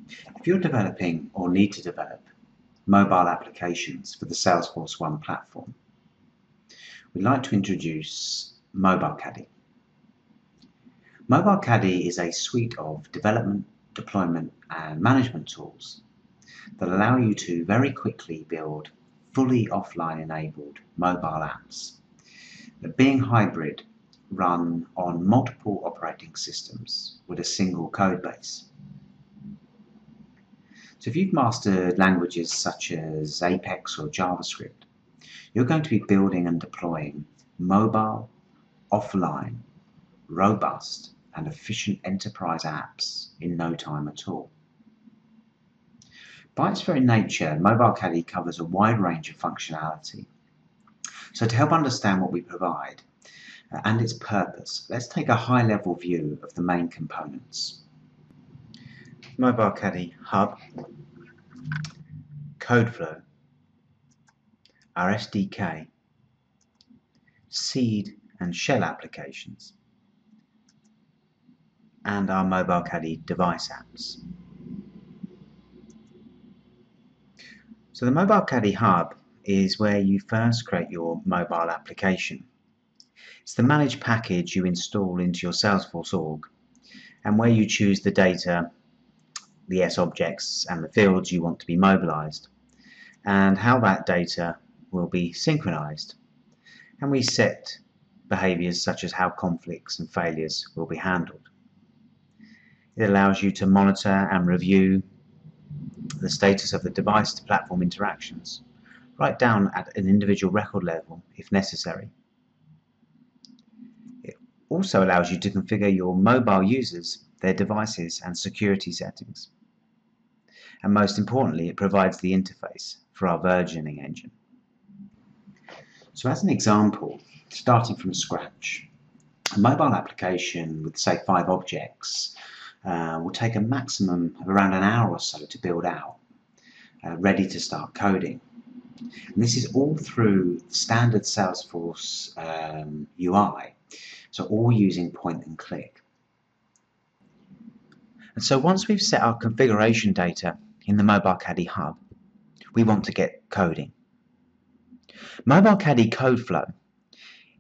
If you're developing or need to develop mobile applications for the Salesforce One platform, we'd like to introduce MobileCaddy. MobileCaddy is a suite of development, deployment and management tools that allow you to very quickly build fully offline enabled mobile apps that, being hybrid, run on multiple operating systems with a single code base. So if you've mastered languages such as Apex or JavaScript, you're going to be building and deploying mobile, offline, robust and efficient enterprise apps in no time at all. By its very nature, MobileCaddy covers a wide range of functionality. So to help understand what we provide and its purpose, let's take a high-level view of the main components. MobileCaddy Hub, CodeFlow, our SDK, seed and shell applications, and our MobileCaddy device apps. So the MobileCaddy Hub is where you first create your mobile application. It's the managed package you install into your Salesforce org, and where you choose the data, the S objects and the fields you want to be mobilized, and how that data will be synchronized. And we set behaviors such as how conflicts and failures will be handled. It allows you to monitor and review the status of the device to platform interactions, right down at an individual record level if necessary. It also allows you to configure your mobile users, their devices and security settings. And most importantly, it provides the interface for our versioning engine. So as an example, starting from scratch, a mobile application with say 5 objects will take a maximum of around an hour or so to build out, ready to start coding. And this is all through standard Salesforce UI, so all using point and click. And so once we've set our configuration data in the MobileCaddy Hub, we want to get coding. MobileCaddy CodeFlow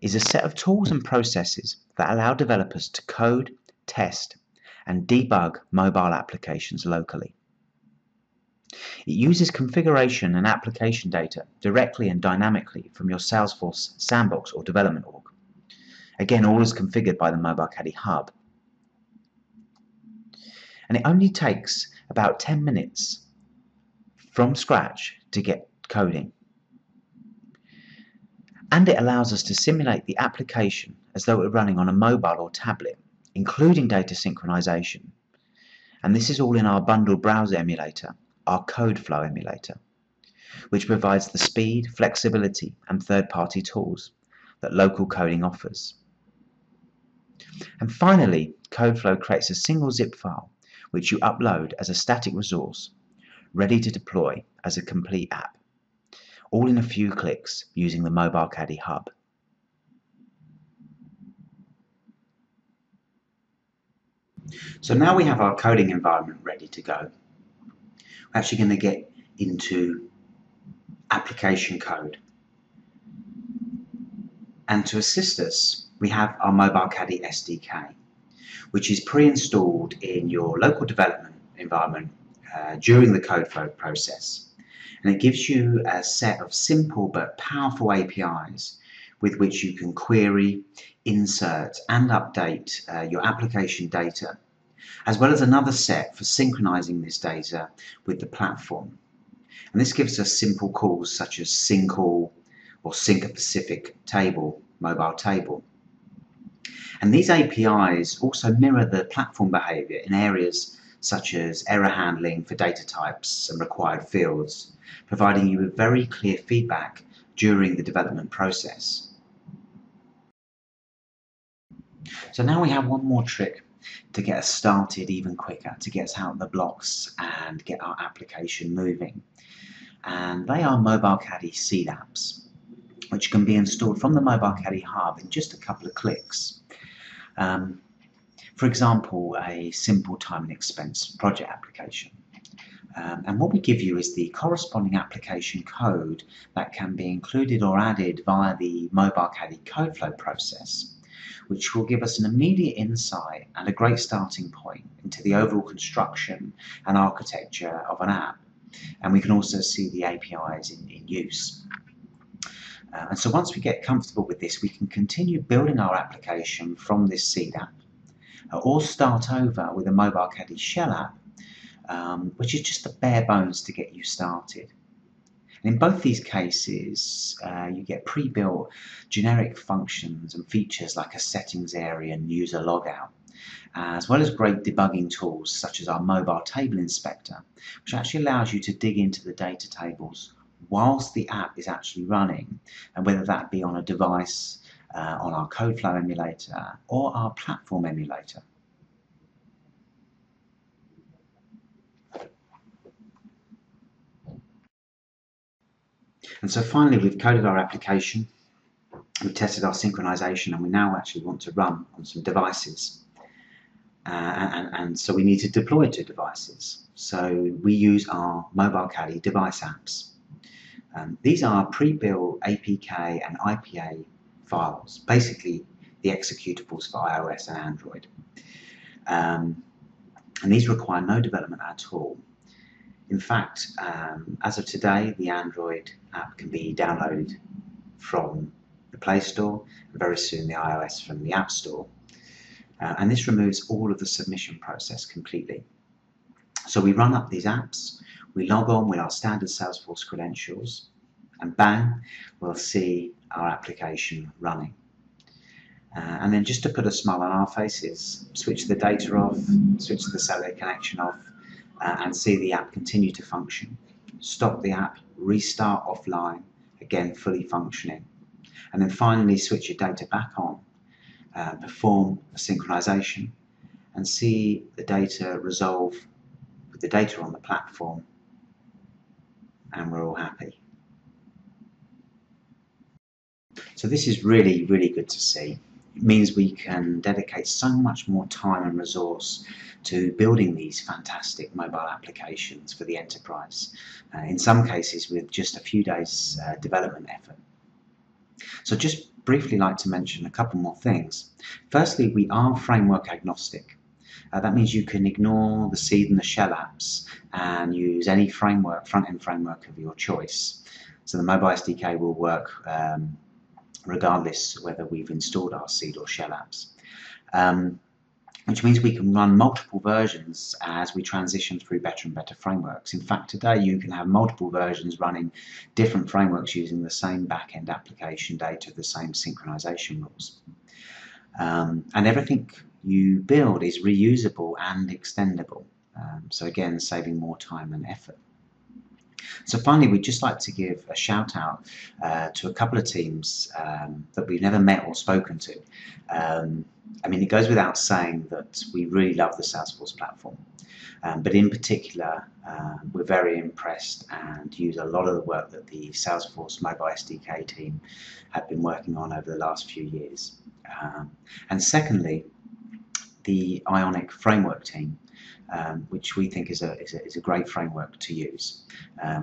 is a set of tools and processes that allow developers to code, test, and debug mobile applications locally. It uses configuration and application data directly and dynamically from your Salesforce sandbox or development org. Again, all is configured by the MobileCaddy Hub. And it only takes about 10 minutes from scratch to get coding. And it allows us to simulate the application as though it were running on a mobile or tablet, including data synchronization. And this is all in our bundled browser emulator, our CodeFlow emulator, which provides the speed, flexibility, and third-party tools that local coding offers. And finally, CodeFlow creates a single zip file which you upload as a static resource, ready to deploy as a complete app, all in a few clicks using the MobileCaddy Hub. So now we have our coding environment ready to go. We're actually going to get into application code. And to assist us, we have our MobileCaddy SDK, which is pre-installed in your local development environment during the CodeFlow process. And it gives you a set of simple but powerful APIs with which you can query, insert and update your application data, as well as another set for synchronizing this data with the platform. And this gives us simple calls such as syncall or sync a specific table, mobile table. And these APIs also mirror the platform behavior in areas such as error handling for data types and required fields, providing you with very clear feedback during the development process. So now we have one more trick to get us started even quicker, to get us out of the blocks and get our application moving. And they are MobileCaddy seed apps, which can be installed from the MobileCaddy Hub in just a couple of clicks. For example, a simple time and expense project application. And what we give you is the corresponding application code that can be included or added via the MobileCaddy code flow process, which will give us an immediate insight and a great starting point into the overall construction and architecture of an app. And we can also see the APIs in use. And so once we get comfortable with this, we can continue building our application from this seed app, or start over with a MobileCaddy shell app, which is just the bare bones to get you started. And in both these cases, you get pre-built generic functions and features like a settings area and user logout, as well as great debugging tools such as our mobile table inspector, which actually allows you to dig into the data tables whilst the app is actually running, and whether that be on a device, on our CodeFlow emulator, or our platform emulator. And so finally, we've coded our application, we've tested our synchronization, and we now actually want to run on some devices. And so we need to deploy to devices. So we use our MobileCaddy device apps. These are pre-built APK and IPA files, basically the executables for iOS and Android. And these require no development at all. In fact, as of today, the Android app can be downloaded from the Play Store, and very soon the iOS from the App Store. And this removes all of the submission process completely. So we run up these apps, we log on with our standard Salesforce credentials, and bang, we'll see our application running. And then just to put a smile on our faces, switch the data off, switch the cellular connection off, and see the app continue to function. Stop the app, restart offline, again fully functioning. And then finally switch your data back on, perform a synchronization, and see the data resolve with the data on the platform, and we're all happy. So this is really, really good to see. It means we can dedicate so much more time and resource to building these fantastic mobile applications for the enterprise, in some cases with just a few days development effort. So just briefly like to mention a couple more things. Firstly, we are framework agnostic. That means you can ignore the seed and the shell apps and use any framework, front-end framework of your choice. So the Mobile SDK will work regardless whether we've installed our seed or shell apps. Which means we can run multiple versions as we transition through better and better frameworks. In fact, today you can have multiple versions running different frameworks using the same back-end application data, the same synchronization rules. And everything you build is reusable and extendable. So again, saving more time and effort. So finally, we'd just like to give a shout out to a couple of teams that we've never met or spoken to. I mean, it goes without saying that we really love the Salesforce platform, but in particular, we're very impressed and use a lot of the work that the Salesforce Mobile SDK team have been working on over the last few years. And secondly, the Ionic framework team, which we think is a great framework to use.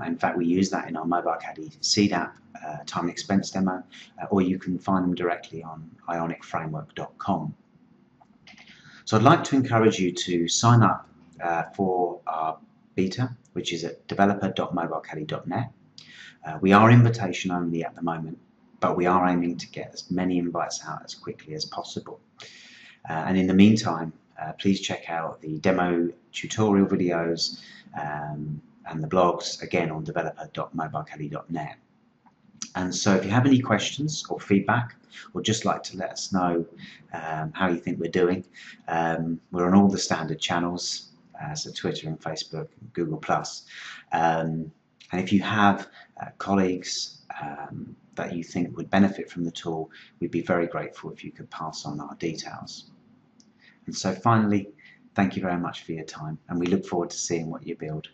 In fact, we use that in our MobileCaddy seed app, time and expense demo, or you can find them directly on ionicframework.com. So I'd like to encourage you to sign up for our beta, which is at developer.mobilecaddy.net. We are invitation only at the moment, but we are aiming to get as many invites out as quickly as possible. And in the meantime, please check out the demo tutorial videos and the blogs, again, on developer.mobilecaddy.net. And so if you have any questions or feedback, or just like to let us know how you think we're doing, we're on all the standard channels, so Twitter and Facebook and Google+. And if you have colleagues that you think would benefit from the tool, we'd be very grateful if you could pass on our details. And so finally, thank you very much for your time, and we look forward to seeing what you build.